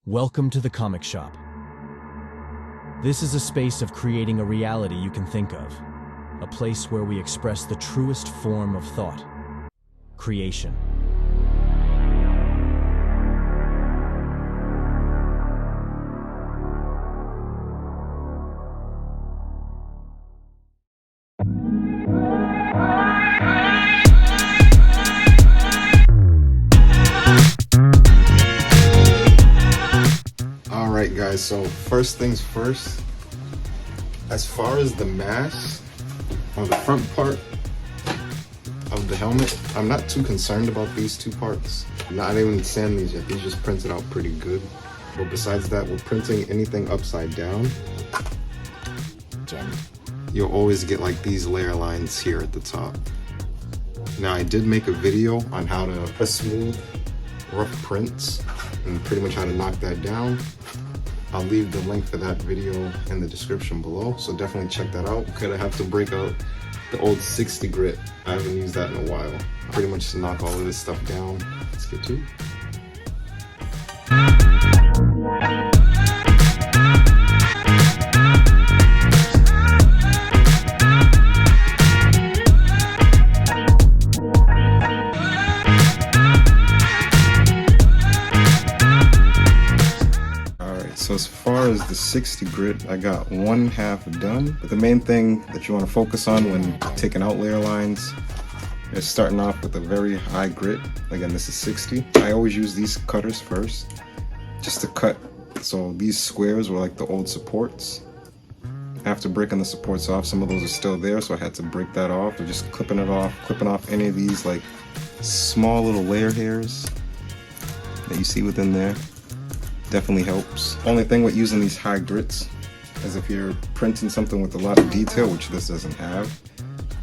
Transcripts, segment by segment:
Welcome to the comic shop. This is a space of creating a reality you can think of. A place where we express the truest form of thought. Creation. Alright guys, so first things first, as far as the mask on the front part of the helmet, I'm not too concerned about these two parts. I'm not even sanding these yet, these just printed out pretty good. But besides that, we're printing anything upside down. You'll always get like these layer lines here at the top. Now I did make a video on how to smooth rough prints and pretty much how to knock that down. I'll leave the link for that video in the description below, so definitely check that out. Because I have to break out the old 60 grit. I haven't used that in a while. Pretty much to knock all of this stuff down. Let's get to it. So as far as the 60 grit, I got one half done. But the main thing that you want to focus on when taking out layer lines is starting off with a very high grit. Again, this is 60. I always use these cutters first, just to cut. So these squares were like the old supports. After breaking the supports off, some of those are still there, so I had to break that off. So just clipping it off, clipping off any of these like small little layer hairs that you see within there. Definitely helps. Only thing with using these high grits is if you're printing something with a lot of detail, which this doesn't have,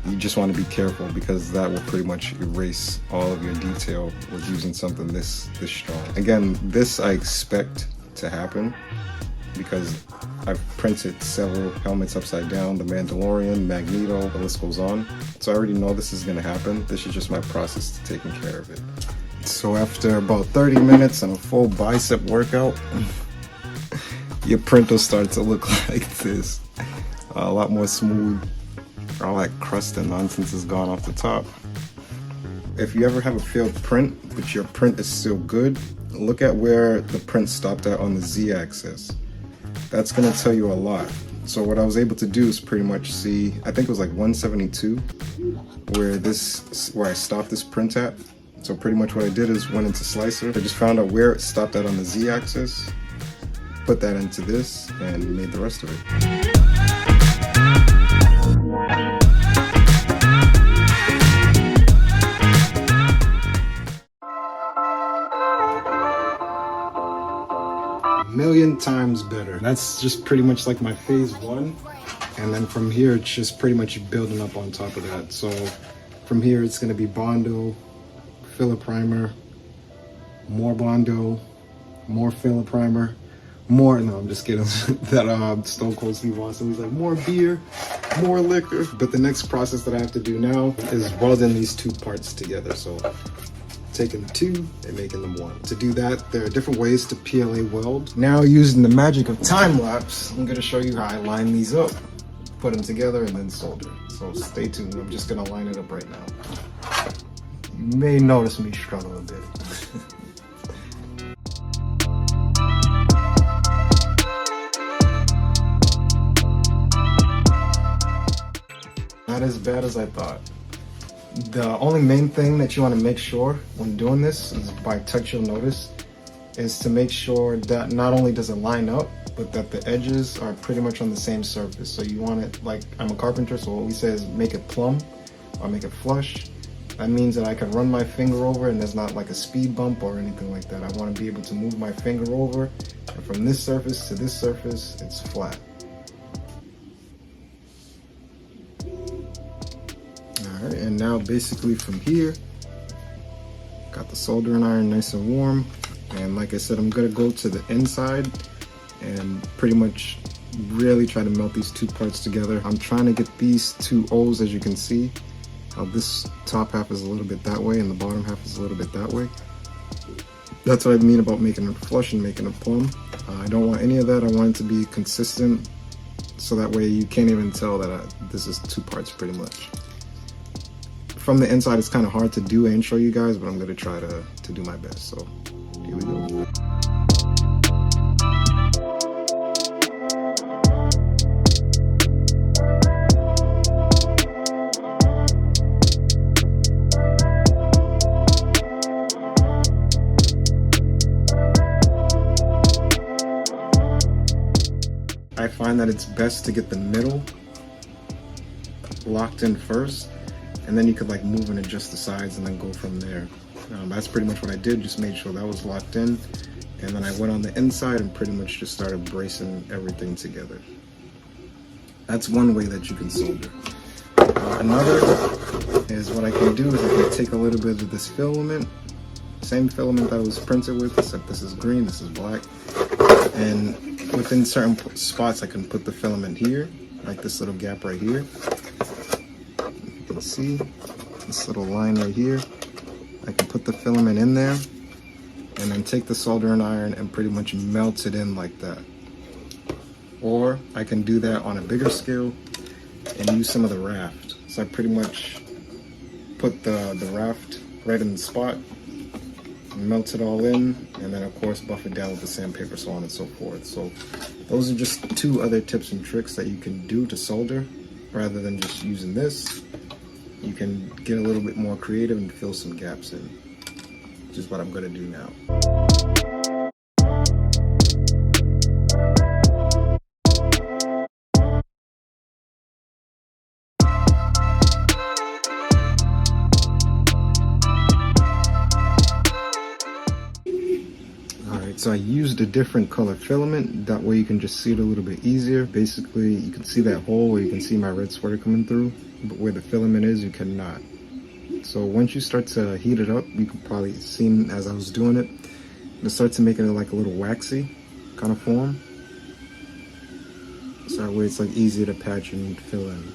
you just want to be careful because that will pretty much erase all of your detail with using something this strong. Again, this I expect to happen because I've printed several helmets upside down, the Mandalorian, Magneto, the list goes on. So I already know this is going to happen. This is just my process to taking care of it. So after about 30 minutes and a full bicep workout, your print will start to look like this. A lot more smooth. All that crust and nonsense is gone off the top. If you ever have a failed print, but your print is still good, look at where the print stopped at on the Z-axis. That's gonna tell you a lot. So what I was able to do is pretty much see, I think it was like 172, where I stopped this print at. So pretty much what I did is went into Slicer. I just found out where it stopped at on the Z-axis, put that into this, and made the rest of it. A million times better. That's just pretty much like my phase one. And then from here, it's just pretty much building up on top of that. So from here, it's gonna be Bondo, filler primer, more Bondo, more filler primer, more, no, I'm just kidding. That Stone Cold Steve Austin, he's like, more beer, more liquor. But the next process that I have to do now is welding these two parts together. So taking the two and making them one. To do that, there are different ways to PLA weld. Now using the magic of time lapse, I'm gonna show you how I line these up, put them together, and then solder. So stay tuned, I'm just gonna line it up right now. You may notice me struggle a bit. Not as bad as I thought. The only main thing that you want to make sure when doing this is by touch you'll notice is to make sure that not only does it line up, but that the edges are pretty much on the same surface. So you want it, like I'm a carpenter, so what we say is make it plumb or make it flush. That means that I can run my finger over and there's not like a speed bump or anything like that. I want to be able to move my finger over, and from this surface to this surface, it's flat. Alright, and now basically from here, got the soldering iron nice and warm. And like I said, I'm going to go to the inside and pretty much really try to melt these two parts together. I'm trying to get these two O's, as you can see. How this top half is a little bit that way and the bottom half is a little bit that way. That's what I mean about making it flush and making it plumb. I don't want any of that. I want it to be consistent, so that way you can't even tell that this is 2 parts pretty much. From the inside, it's kind of hard to do and show you guys, but I'm going to try to do my best. So here we go. I find that it's best to get the middle locked in first, and then you could like move and adjust the sides and then go from there. That's pretty much what I did, just made sure that was locked in, and then I went on the inside and pretty much just started bracing everything together. That's one way that you can solder. Another is what I can do is I can take a little bit of this filament, same filament that I was printed with, except this is green, this is black, and within certain spots I can put the filament here, like this little gap right here. You can see this little line right here. I can put the filament in there and then take the soldering iron and pretty much melt it in like that. Or I can do that on a bigger scale and use some of the raft. So I pretty much put the raft right in the spot, melt it all in, and then of course buff it down with the sandpaper, so on and so forth. So those are just 2 other tips and tricks that you can do to solder rather than just using this. You can get a little bit more creative and fill some gaps in, which is what I'm going to do now. So I used a different color filament, that way you can just see it a little bit easier. Basically, you can see that hole where you can see my red sweater coming through, but where the filament is, you cannot. So once you start to heat it up, you can probably see as I was doing it, it starts to make it like a little waxy kind of form. So that way it's like easier to patch and fill in.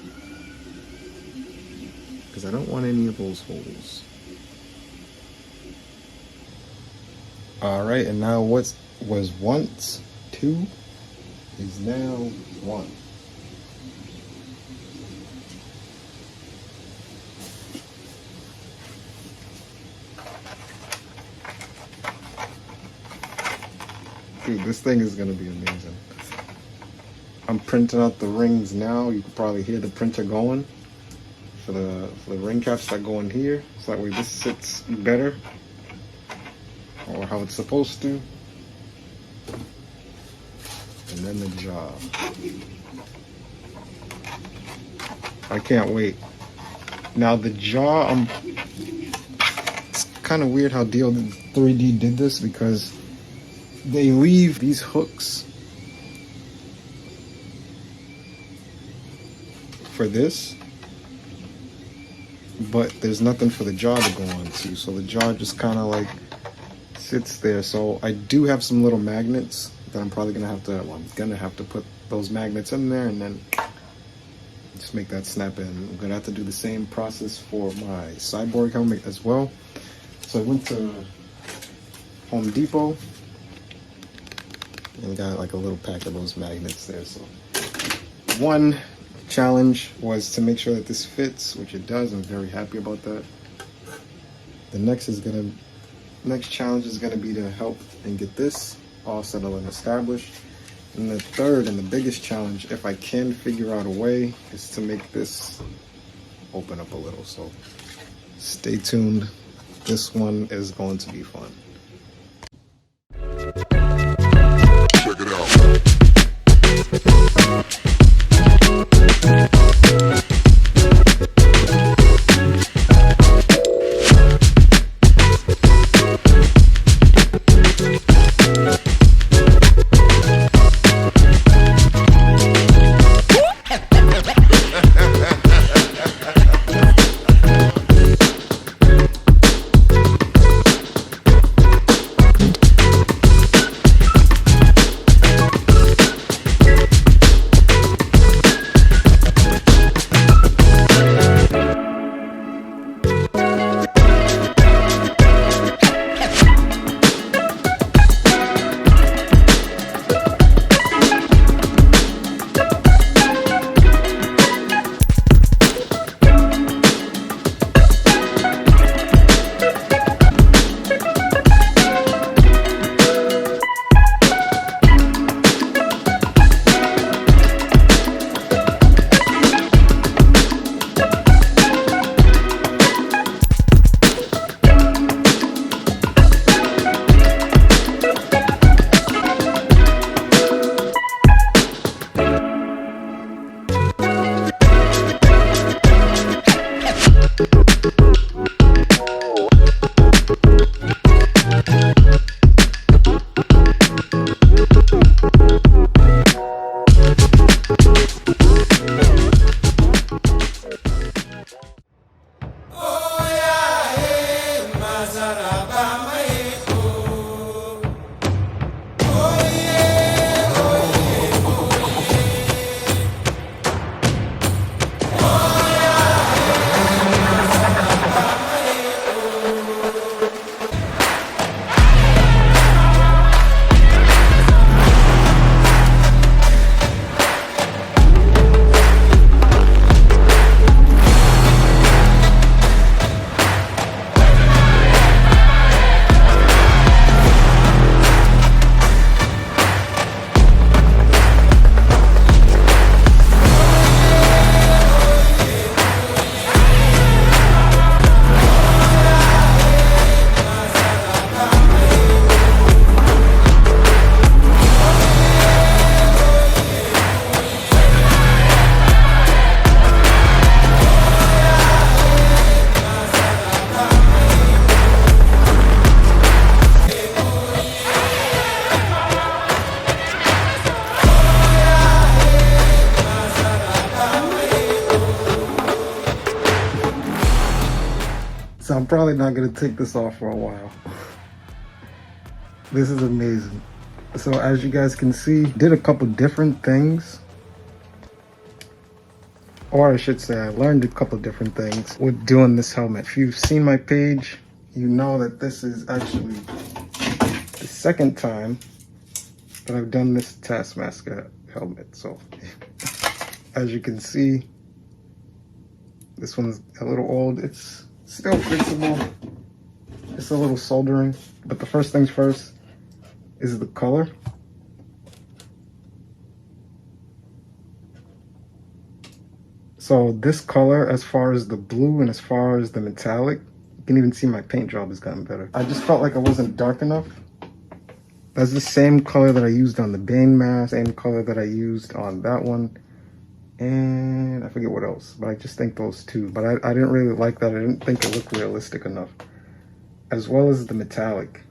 Because I don't want any of those holes. Alright, and now what was once 2 is now 1. Dude, this thing is gonna be amazing. I'm printing out the rings now. You can probably hear the printer going for the ring caps that go in here, so that way this sits better, or how it's supposed to. And then the jaw. I can't wait. Now the jaw, it's kind of weird how DO3D did this, because they leave these hooks for this, but there's nothing for the jaw to go on to, so the jaw just kind of like sits there. So I do have some little magnets that I'm probably gonna have to, well, I'm gonna have to put those magnets in there and then just make that snap in. I'm gonna have to do the same process for my cyborg helmet as well. So I went to Home Depot and got like a little pack of those magnets there. So one challenge was to make sure that this fits, which it does. I'm very happy about that. The next challenge is gonna be to help and get this all settled and established. And the third and the biggest challenge, if I can figure out a way, is to make this open up a little. So stay tuned. This one is going to be fun. Check it out. probably not gonna take this off for a while. This is amazing. So as you guys can see, did a couple different things. Or I should say I learned a couple different things with doing this helmet. If you've seen my page, you know that this is actually the second time that I've done this Taskmaster helmet. So as you can see, this one's a little old. It's still fixable. It's a little soldering, but the first things first is the color. So this color, as far as the blue and as far as the metallic, you can even see my paint job has gotten better. I just felt like it wasn't dark enough. That's the same color that I used on the Bane mask, same color that I used on that one. And I forget what else, but I just think those two. But I didn't really like that. I didn't think it looked realistic enough. As well as the metallic.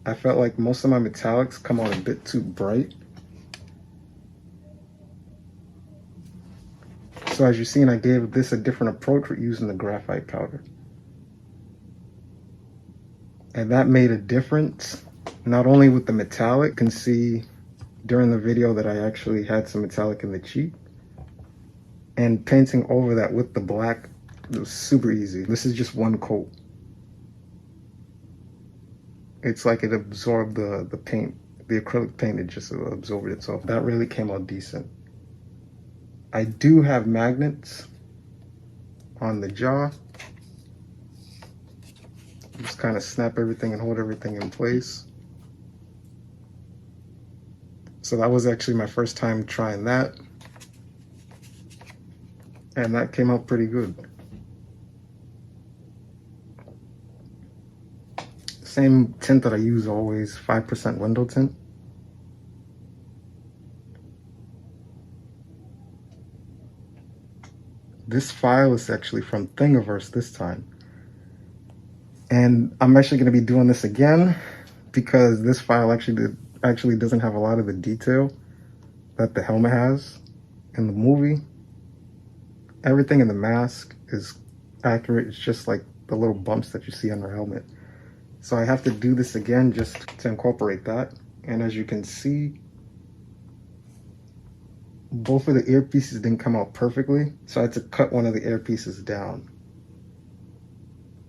I felt like most of my metallics come out a bit too bright. So as you've seen, I gave this a different approach with using the graphite powder. And that made a difference, not only with the metallic. You can see during the video that I actually had some metallic in the cheek. And painting over that with the black, it was super easy. This is just one coat. It's like it absorbed the paint, the acrylic paint, it just absorbed it. So that really came out decent. I do have magnets on the jaw. Just kind of snap everything and hold everything in place. So that was actually my first time trying that. And that came out pretty good. Same tint that I use always, 5% window tint. This file is actually from Thingiverse this time. And I'm actually going to be doing this again because this file actually doesn't have a lot of the detail that the helmet has in the movie. Everything in the mask is accurate. It's just like the little bumps that you see on the helmet. So I have to do this again just to incorporate that. And as you can see, both of the earpieces didn't come out perfectly. So I had to cut one of the earpieces down.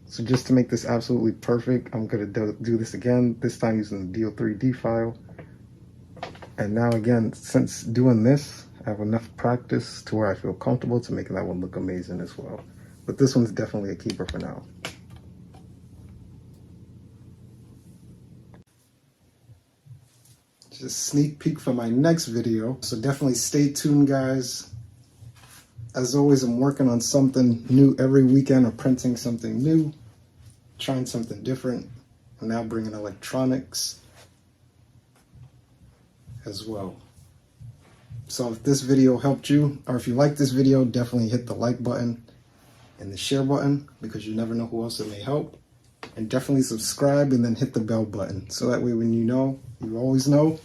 So just to make this absolutely perfect, I'm gonna do this again, this time using the DO3D file. And now again, since doing this, I have enough practice to where I feel comfortable to making that one look amazing as well. But this one's definitely a keeper for now. Just sneak peek for my next video. So definitely stay tuned, guys. As always, I'm working on something new every weekend, or printing something new, trying something different. I'm now bringing electronics as well. So if this video helped you, or if you like this video, definitely hit the like button and the share button, because you never know who else it may help. And definitely subscribe and then hit the bell button, so that way when you know, you always know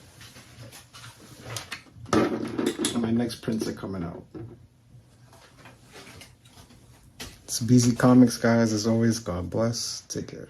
when my next prints are coming out. It's BZ Comics, guys. As always, God bless. Take care.